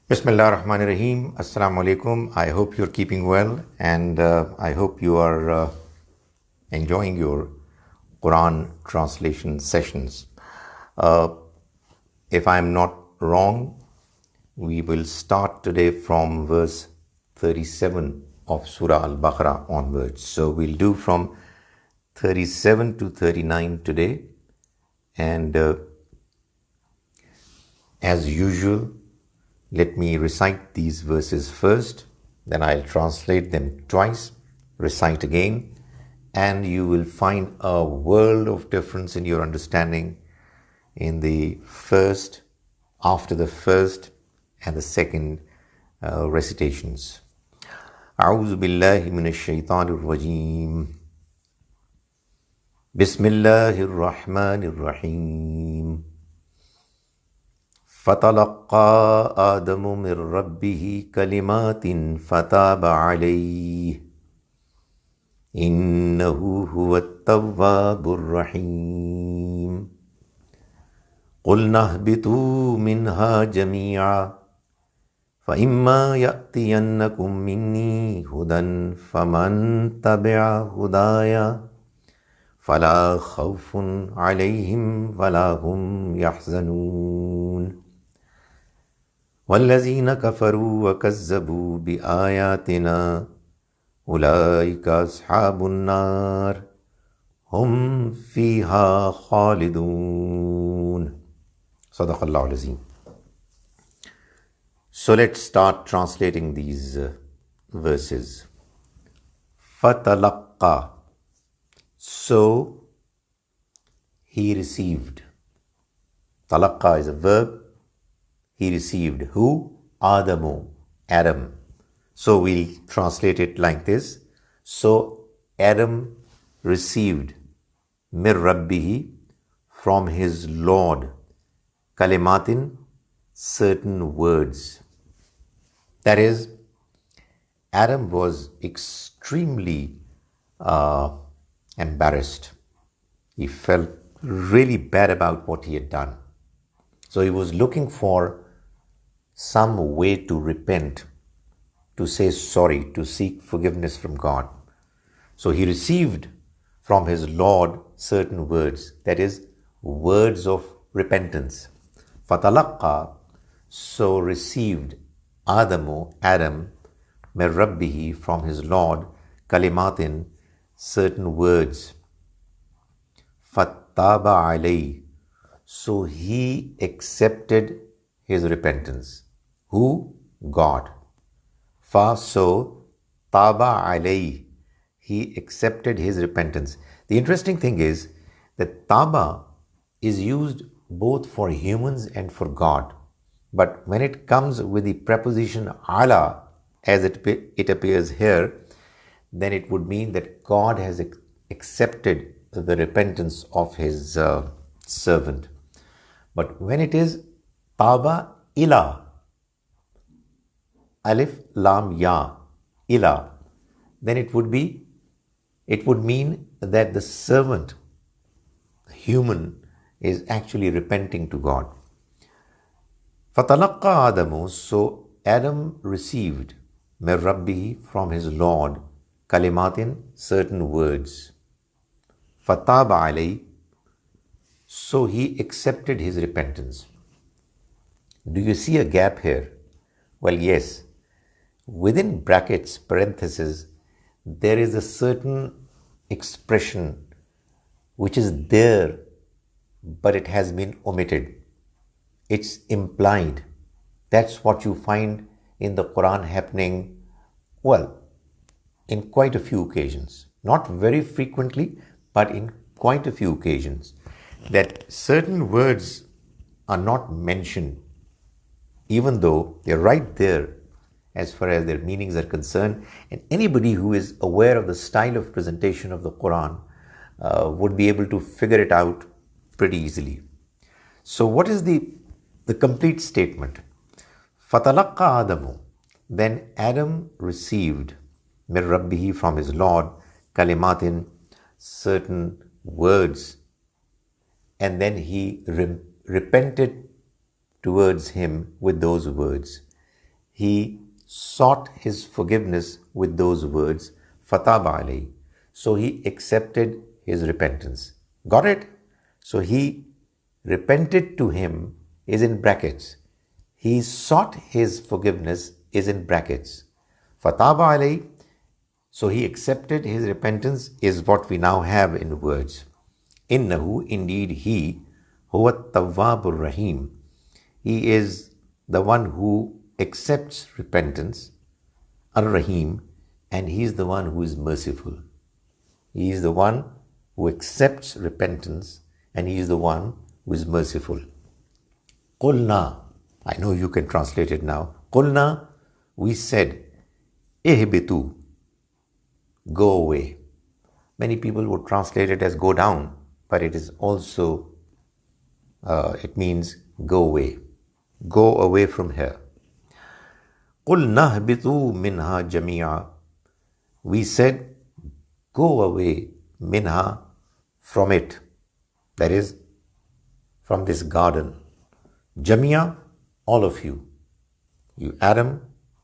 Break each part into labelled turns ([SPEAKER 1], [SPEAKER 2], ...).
[SPEAKER 1] Bismillah ar-Rahman ar-Rahim. Assalamu alaikum. I hope you're keeping well and I hope you are enjoying your Quran translation sessions. Uh, if I'm not wrong, we will start today from verse 37 of Surah Al Baqarah onwards. So we'll do from 37 to 39 today, and as usual, let me recite these verses first, then I'll translate them twice, recite again, and you will find a world of difference in your understanding in the first, after the first and the second recitations. أعوذ بالله من الشيطان الرجيم بسم الله الرحمن الرحيم فتلقى آدم من ربه كلمات فتاب عليه إنه هو التواب الرحيم قلنا اهبطوا منها جميعا فإما يأتينكم مني هدى فمن تبع هدايا فلا خوف عليهم ولا هم يحزنون والذين كفروا وكذبوا بآياتنا أولئك أصحاب النار هم فيها خالدون صدق الله العظيم. So let's start translating these verses. فَتَلَقَّى, so he received. Talaqqa is a verb. He received. Who? Adamu, Adam. So we'll translate it like this. So Adam received mir rabbihi, from his Lord, kalimatin, certain words. That is, Adam was extremely embarrassed. He felt really bad about what he had done. So he was looking for some way to repent, to say sorry, to seek forgiveness from God. So he received from his Lord certain words, that is, words of repentance. Fatalaqqa, so received Adamu, Adam, min rabbihi, from his Lord, kalimatin, certain words. Fattaba alayhi, so he accepted his repentance. Who? God. Fa, so, taba alayhi, he accepted his repentance. The interesting thing is that taba is used both for humans and for God. But when it comes with the preposition ala, as it appears here, then it would mean that God has accepted the repentance of his servant. But when it is taba ila, alif lam ya, ila, then it would mean that the servant, human, is actually repenting to God. Fatalaqqa Adamu, so Adam received min rabbihi, from his Lord, kalimatin, certain words. Fataba alayhi, so he accepted his repentance. Do you see a gap here? Well, yes. Within brackets, parentheses, there is a certain expression which is there, but it has been omitted. It's implied. That's what you find in the Quran happening, well, in quite a few occasions. Not very frequently, but in quite a few occasions. That certain words are not mentioned, even though they're right there as far as their meanings are concerned. And anybody who is aware of the style of presentation of the Quran would be able to figure it out pretty easily. So what is the complete statement? Fatalaqqa Adamu, then Adam received min rabbihi, from his Lord, kalimatin, certain words, and then he repented towards him with those words. he sought his forgiveness with those words, fataba alayhi. So he accepted his repentance. Got it? So he repented to him is in brackets. He sought his forgiveness is in brackets. Fataba alayhi. So he accepted his repentance is what we now have in words. Innahu, indeed he, huwa tawwabur rahim. He is the one who accepts repentance, ar-Rahim, and he is the one who is merciful. He is the one who accepts repentance, and he is the one who is merciful. Qulna, I know you can translate it now. Qulna, we said, ihbitu, go away. Many people would translate it as go down, but it is also, it means go away. Go away from here. قُلْ نَهْبِطُوا مِنْهَا جَمِيعًا. We said, go away minha, from it. That is, from this garden. Jamia, all of you. You Adam,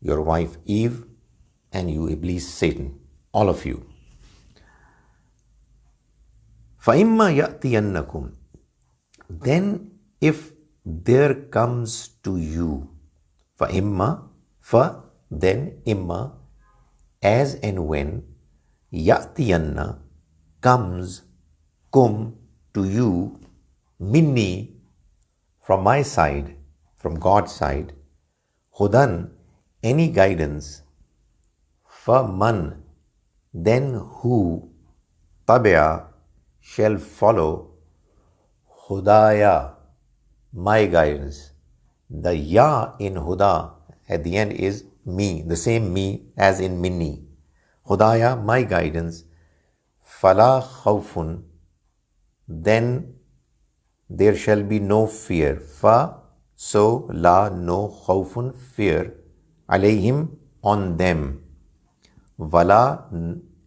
[SPEAKER 1] your wife Eve, and you Iblis, Satan. All of you. فَإِمَّا يَأْتِيَنَّكُمْ. Then if there comes to you, فَإِمَّا, then imma, as and when, ya'tiyanna, comes, kum, to you, minni, from my side, from God's side, hudan, any guidance, faman, then who, tabia, shall follow, hudaya, my guidance. The ya in huda at the end is me, the same me as in minni. Hudaya, my guidance. Fala khawfun, then there shall be no fear. Fa, so, la, no, khawfun, fear. Alayhim, on them. Wala,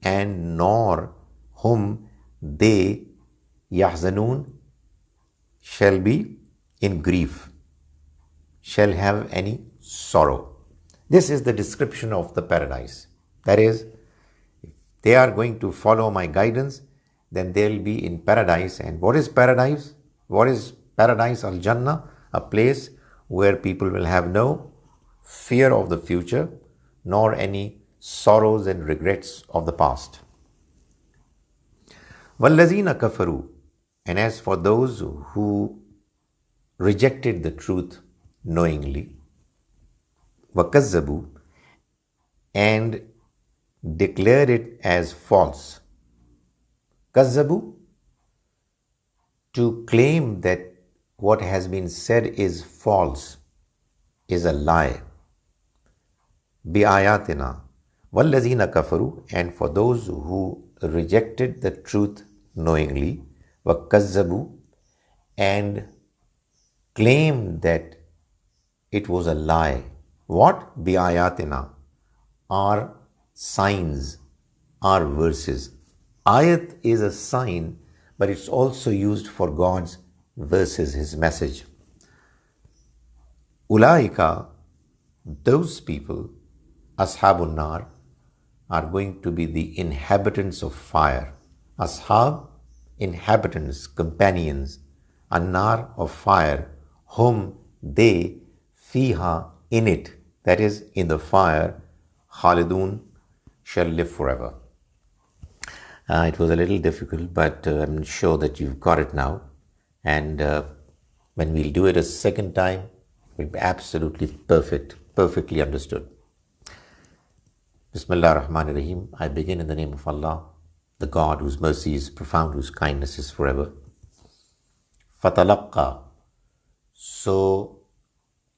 [SPEAKER 1] and nor, whom, they, yahzanun, shall be in grief, shall have any sorrow. This is the description of the paradise. That is, if they are going to follow my guidance, then they'll be in paradise. And what is paradise? What is paradise? Al-Jannah, a place where people will have no fear of the future, nor any sorrows and regrets of the past. وَالَّذِينَ كَفَرُوا. And as for those who rejected the truth knowingly, وَكَذَّبُوا, and declared it as false. Kazzabu, to claim that what has been said is false, is a lie. بِآيَاتِنَا. وَالَّذِينَ كَفَرُوا, and for those who rejected the truth knowingly, وَكَذَّبُوا, and claimed that it was a lie. What? بِآيَاتِنَا, are signs, are verses. Ayat is a sign, but it's also used for God's verses, His message. Ulaika, those people, ashabun nar, are going to be the inhabitants of fire. Ashab, inhabitants, companions. An-nar, of fire. Hum, they, fiha, in it, that is, in the fire, khalidun, shall live forever. It was a little difficult, but I'm sure that you've got it now. And when we'll do it a second time, it will be absolutely perfect, perfectly understood. Bismillah ar-Rahman ar-Rahim. I begin in the name of Allah, the God whose mercy is profound, whose kindness is forever. Fatalaqqa. So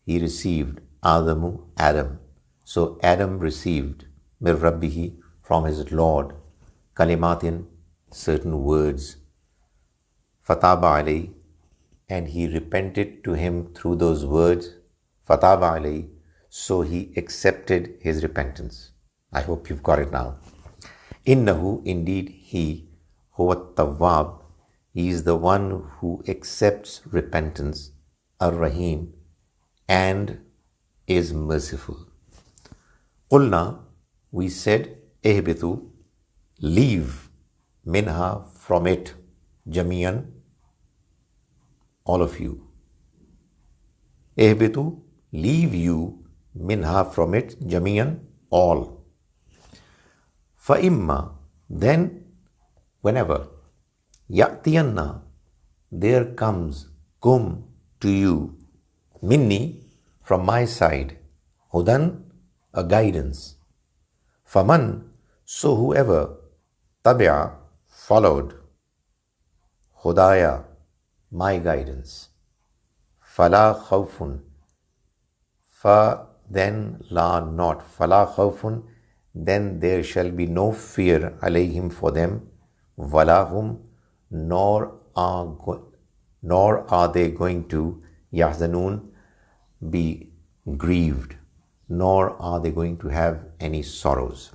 [SPEAKER 1] he received, Adamu, Adam. So Adam received, mir Rabbihi, from his Lord, kalimatin, certain words. Fataba alayhi, and he repented to him through those words. Fataba alayhi, so he accepted his repentance. I hope you've got it now. Innahu, indeed he, huwa tawwab, he is the one who accepts repentance, ar-Rahim, and is merciful. Qulna, we said, ihbitu, leave, minha, from it, jamiyan, all of you. Ihbitu, leave you, minha, from it, jamiyan, all. Fa'imma, then, whenever, ya'tiyanna, there comes, kum, to you, minni, from my side, hudan, a guidance. Faman, so whoever, tabi'a, followed, hudaya, my guidance. Fala khawfun, fa, then, la, not, fala khawfun, then there shall be no fear alayhim, for them, walahum, nor are they going to, yahzanun, be grieved, nor are they going to have any sorrows.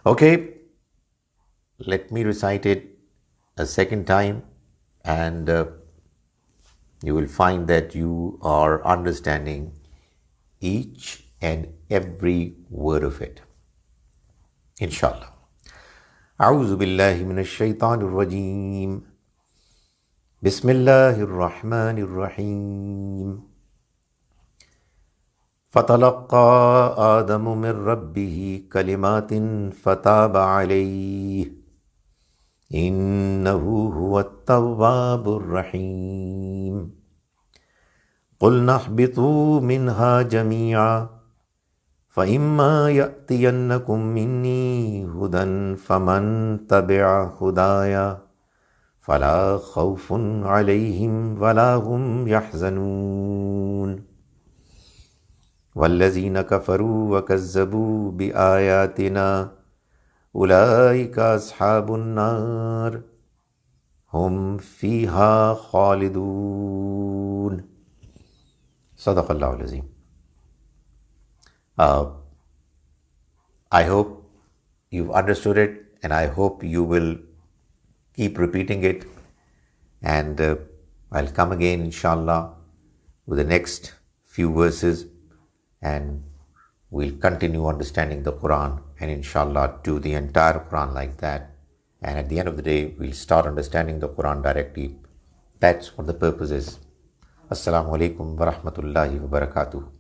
[SPEAKER 1] Okay, let me recite it a second time, and you will find that you are understanding each and every word of it, inshallah. أعوذ بالله من الشيطان الرجيم. بسم الله الرحمن الرحيم. فتلقى آدم من ربه كلمات فتاب عليه إنه هو التواب الرحيم. قلنا اهبطوا منها جميعا فإما يأتينكم مني هدى فمن تبع هدايا فلا خوف عليهم ولا هم يحزنون. والذين كفروا وكذبوا بآياتنا أولئك أصحاب النار هم فيها خالدون. صدق الله العظيم. I hope you've understood it, and I hope you will keep repeating it, and I'll come again inshallah with the next few verses, and we'll continue understanding the Quran, and inshallah do the entire Quran like that, and at the end of the day we'll start understanding the Quran directly. That's what the purpose is. Assalamu alaikum wa rahmatullahi wa barakatuh.